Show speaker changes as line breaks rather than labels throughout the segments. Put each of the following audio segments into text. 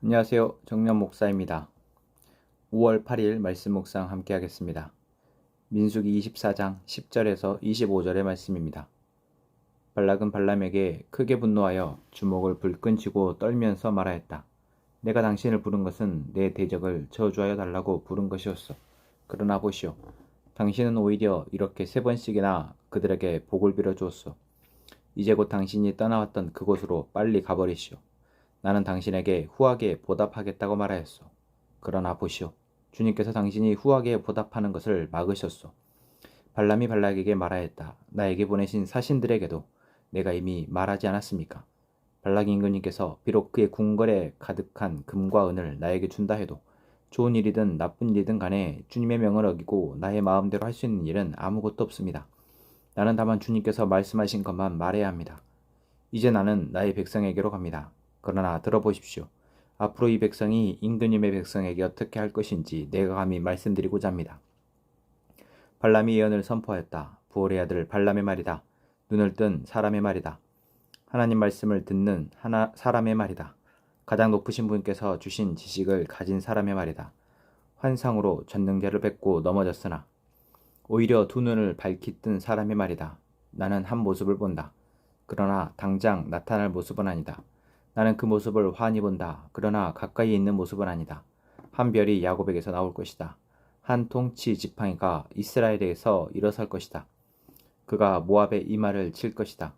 안녕하세요. 정년 목사입니다. 5월 8일 말씀 묵상 함께 하겠습니다. 민수기 24장 10절에서 25절의 말씀입니다. 발락은 발람에게 크게 분노하여 주먹을 불끈 쥐고 떨면서 말하였다. 내가 당신을 부른 것은 내 대적을 저주하여 달라고 부른 것이었어. 그러나 보시오. 당신은 오히려 이렇게 3번씩이나 그들에게 복을 빌어 주었소. 이제 곧 당신이 떠나왔던 그곳으로 빨리 가버리시오. 나는 당신에게 후하게 보답하겠다고 말하였소. 그러나 보시오. 주님께서 당신이 후하게 보답하는 것을 막으셨소. 발람이 발락에게 말하였다. 나에게 보내신 사신들에게도 내가 이미 말하지 않았습니까? 발락 임금님께서 비록 그의 궁궐에 가득한 금과 은을 나에게 준다 해도 좋은 일이든 나쁜 일이든 간에 주님의 명을 어기고 나의 마음대로 할 수 있는 일은 아무것도 없습니다. 나는 다만 주님께서 말씀하신 것만 말해야 합니다. 이제 나는 나의 백성에게로 갑니다. 그러나 들어보십시오. 앞으로 이 백성이 임금님의 백성에게 어떻게 할 것인지 내가 감히 말씀드리고자 합니다. 발람이 예언을 선포하였다. 부올의 아들 발람의 말이다. 눈을 뜬 사람의 말이다. 하나님 말씀을 듣는 사람의 말이다. 가장 높으신 분께서 주신 지식을 가진 사람의 말이다. 환상으로 전능자를 뵙고 넘어졌으나 오히려 두 눈을 밝히 뜬 사람의 말이다. 나는 한 모습을 본다. 그러나 당장 나타날 모습은 아니다. 나는 그 모습을 환히 본다. 그러나 가까이 있는 모습은 아니다. 한 별이 야곱에게서 나올 것이다. 한 통치 지팡이가 이스라엘에서 일어설 것이다. 그가 모압의 이마를 칠 것이다.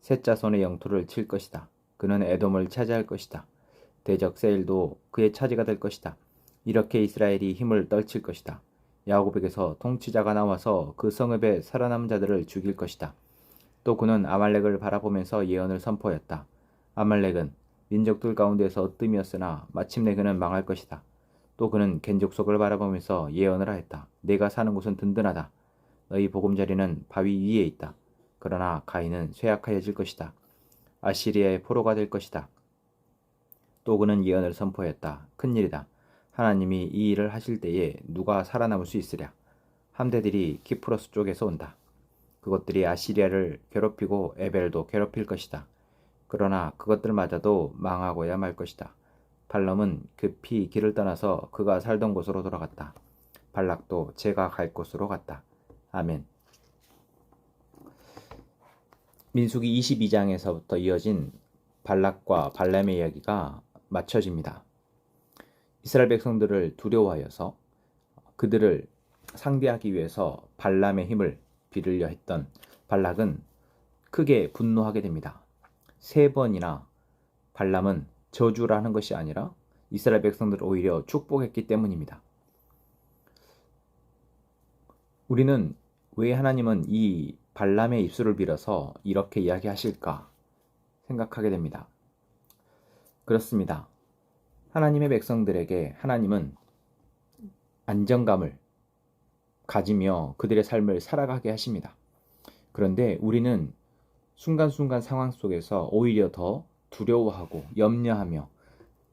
셋 자손의 영토를 칠 것이다. 그는 에돔을 차지할 것이다. 대적 세일도 그의 차지가 될 것이다. 이렇게 이스라엘이 힘을 떨칠 것이다. 야곱에게서 통치자가 나와서 그 성읍의 살아남은 자들을 죽일 것이다. 또 그는 아말렉을 바라보면서 예언을 선포했다. 아말렉은 민족들 가운데서 으뜸이었으나 마침내 그는 망할 것이다. 또 그는 겐족속을 바라보면서 예언을 하였다. 내가 사는 곳은 든든하다. 너희 보금자리는 바위 위에 있다. 그러나 가인은 쇠약하여질 것이다. 아시리아의 포로가 될 것이다. 또 그는 예언을 선포했다. 큰일이다. 하나님이 이 일을 하실 때에 누가 살아남을 수 있으랴. 함대들이 키프로스 쪽에서 온다. 그것들이 아시리아를 괴롭히고 에벨도 괴롭힐 것이다. 그러나 그것들마저도 망하고야 말 것이다. 발람은 급히 길을 떠나서 그가 살던 곳으로 돌아갔다. 발락도 제가 갈 곳으로 갔다. 아멘. 민수기 22장에서부터 이어진 발락과 발람의 이야기가 맞춰집니다. 이스라엘 백성들을 두려워하여서 그들을 상대하기 위해서 발람의 힘을 빌려 했던 발락은 크게 분노하게 됩니다. 3번이나 발람은 저주라는 것이 아니라 이스라엘 백성들을 오히려 축복했기 때문입니다. 우리는 왜 하나님은 이 발람의 입술을 빌어서 이렇게 이야기하실까 생각하게 됩니다. 그렇습니다. 하나님의 백성들에게 하나님은 안정감을 가지며 그들의 삶을 살아가게 하십니다. 그런데 우리는 순간순간 상황 속에서 오히려 더 두려워하고 염려하며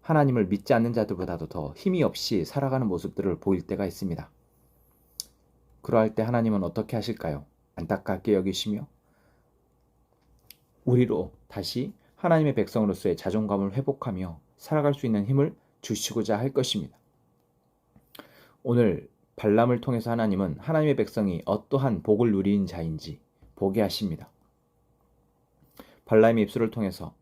하나님을 믿지 않는 자들보다도 더 힘이 없이 살아가는 모습들을 보일 때가 있습니다. 그러할 때 하나님은 어떻게 하실까요? 안타깝게 여기시며 우리로 다시 하나님의 백성으로서의 자존감을 회복하며 살아갈 수 있는 힘을 주시고자 할 것입니다. 오늘 발람을 통해서 하나님은 하나님의 백성이 어떠한 복을 누리는 자인지 보게 하십니다. 발람의 입술을 통해서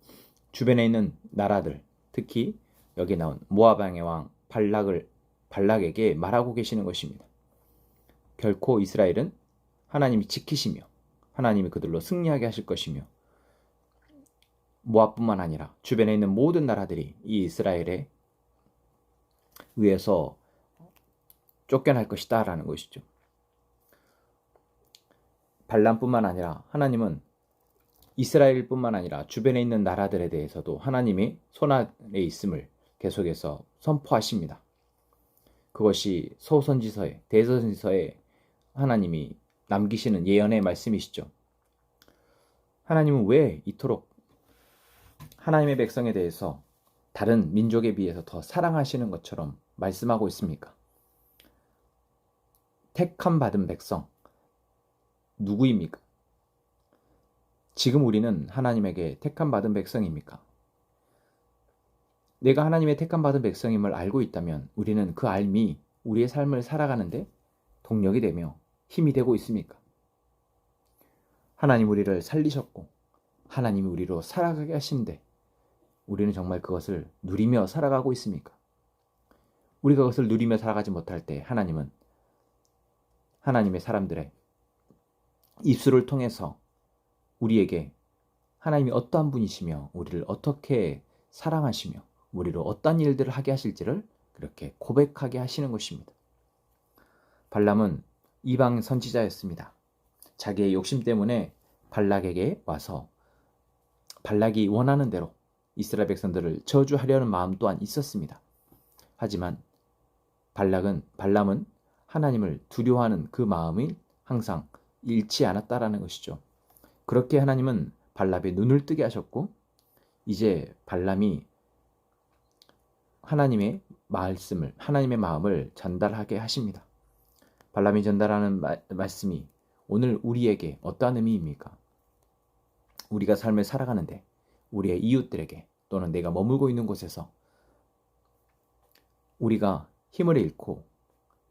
주변에 있는 나라들, 특히 여기 나온 모압왕의 왕 발락에게 말하고 계시는 것입니다. 결코 이스라엘은 하나님이 지키시며 하나님이 그들로 승리하게 하실 것이며 모압뿐만 아니라 주변에 있는 모든 나라들이 이 이스라엘에 의해서 쫓겨날 것이다 라는 것이죠. 발람뿐만 아니라 하나님은 이스라엘뿐만 아니라 주변에 있는 나라들에 대해서도 하나님의 손 아래 있음을 계속해서 선포하십니다. 그것이 소선지서에 대선지서에 하나님이 남기시는 예언의 말씀이시죠. 하나님은 왜 이토록 하나님의 백성에 대해서 다른 민족에 비해서 더 사랑하시는 것처럼 말씀하고 있습니까? 택함 받은 백성 누구입니까? 지금 우리는 하나님에게 택함 받은 백성입니까? 내가 하나님의 택함받은 백성임을 알고 있다면 우리는 그 알미 우리의 삶을 살아가는데 동력이 되며 힘이 되고 있습니까? 하나님 우리를 살리셨고 하나님이 우리로 살아가게 하시는데 우리는 정말 그것을 누리며 살아가고 있습니까? 우리가 그것을 누리며 살아가지 못할 때 하나님은 하나님의 사람들의 입술을 통해서 우리에게 하나님이 어떠한 분이시며 우리를 어떻게 사랑하시며 우리로 어떠한 일들을 하게 하실지를 그렇게 고백하게 하시는 것입니다. 발람은 이방 선지자였습니다. 자기의 욕심 때문에 발락에게 와서 발락이 원하는 대로 이스라엘 백성들을 저주하려는 마음 또한 있었습니다. 하지만 발람은 하나님을 두려워하는 그 마음이 항상 잃지 않았다라는 것이죠. 그렇게 하나님은 발람의 눈을 뜨게 하셨고 이제 발람이 하나님의 말씀을 하나님의 마음을 전달하게 하십니다. 발람이 전달하는 말씀이 오늘 우리에게 어떠한 의미입니까? 우리가 삶을 살아가는데 우리의 이웃들에게 또는 내가 머물고 있는 곳에서 우리가 힘을 잃고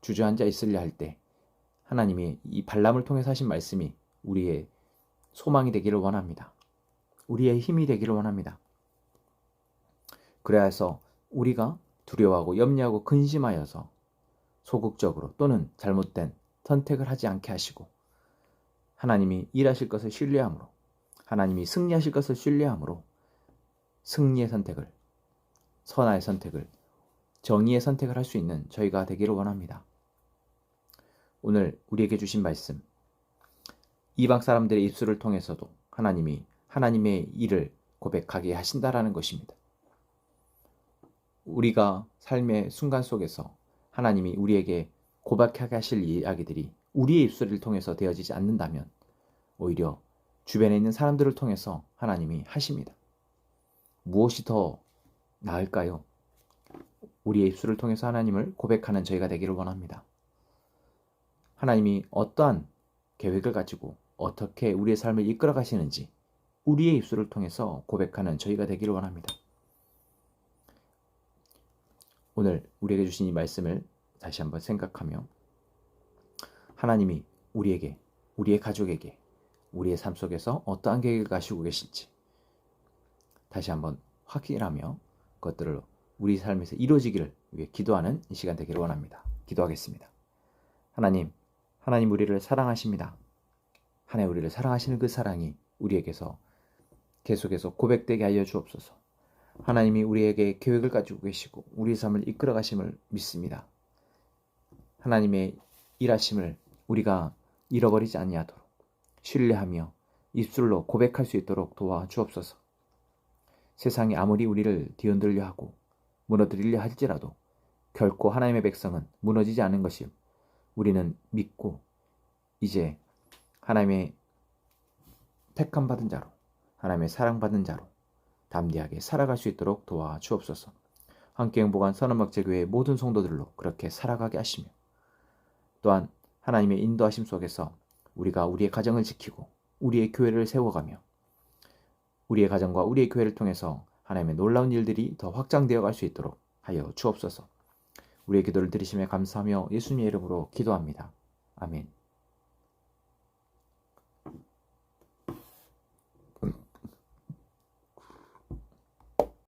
주저앉아 있으려 할 때 하나님이 이 발람을 통해서 하신 말씀이 우리의 소망이 되기를 원합니다. 우리의 힘이 되기를 원합니다. 그래야 해서 우리가 두려워하고 염려하고 근심하여서 소극적으로 또는 잘못된 선택을 하지 않게 하시고 하나님이 일하실 것을 신뢰함으로 하나님이 승리하실 것을 신뢰함으로 승리의 선택을 선화의 선택을 정의의 선택을 할 수 있는 저희가 되기를 원합니다. 오늘 우리에게 주신 말씀 이방 사람들의 입술을 통해서도 하나님이 하나님의 일을 고백하게 하신다라는 것입니다. 우리가 삶의 순간 속에서 하나님이 우리에게 고백하게 하실 이야기들이 우리의 입술을 통해서 되어지지 않는다면 오히려 주변에 있는 사람들을 통해서 하나님이 하십니다. 무엇이 더 나을까요? 우리의 입술을 통해서 하나님을 고백하는 저희가 되기를 원합니다. 하나님이 어떠한 계획을 가지고 어떻게 우리의 삶을 이끌어 가시는지 우리의 입술을 통해서 고백하는 저희가 되기를 원합니다. 오늘 우리에게 주신 이 말씀을 다시 한번 생각하며 하나님이 우리에게, 우리의 가족에게, 우리의 삶 속에서 어떠한 계획을 가지고 계실지 다시 한번 확인하며 그것들을 우리 삶에서 이루어지기를 위해 기도하는 이 시간 되기를 원합니다. 기도하겠습니다. 하나님 우리를 사랑하십니다. 하나님 우리를 사랑하시는 그 사랑이 우리에게서 계속해서 고백되게 하여 주옵소서. 하나님이 우리에게 계획을 가지고 계시고 우리 삶을 이끌어 가심을 믿습니다. 하나님의 일하심을 우리가 잃어버리지 아니하도록 신뢰하며 입술로 고백할 수 있도록 도와주옵소서. 세상이 아무리 우리를 뒤흔들려 하고 무너뜨리려 할지라도 결코 하나님의 백성은 무너지지 않은 것이 우리는 믿고 이제 하나님의 택함받은 자로 하나님의 사랑받은 자로 담대하게 살아갈 수 있도록 도와주옵소서. 함께 행복한 선언막제교회의 모든 성도들로 그렇게 살아가게 하시며 또한 하나님의 인도하심 속에서 우리가 우리의 가정을 지키고 우리의 교회를 세워가며 우리의 가정과 우리의 교회를 통해서 하나님의 놀라운 일들이 더 확장되어 갈 수 있도록 하여 주옵소서. 우리의 기도를 들으시며 감사하며 예수님의 이름으로 기도합니다. 아멘.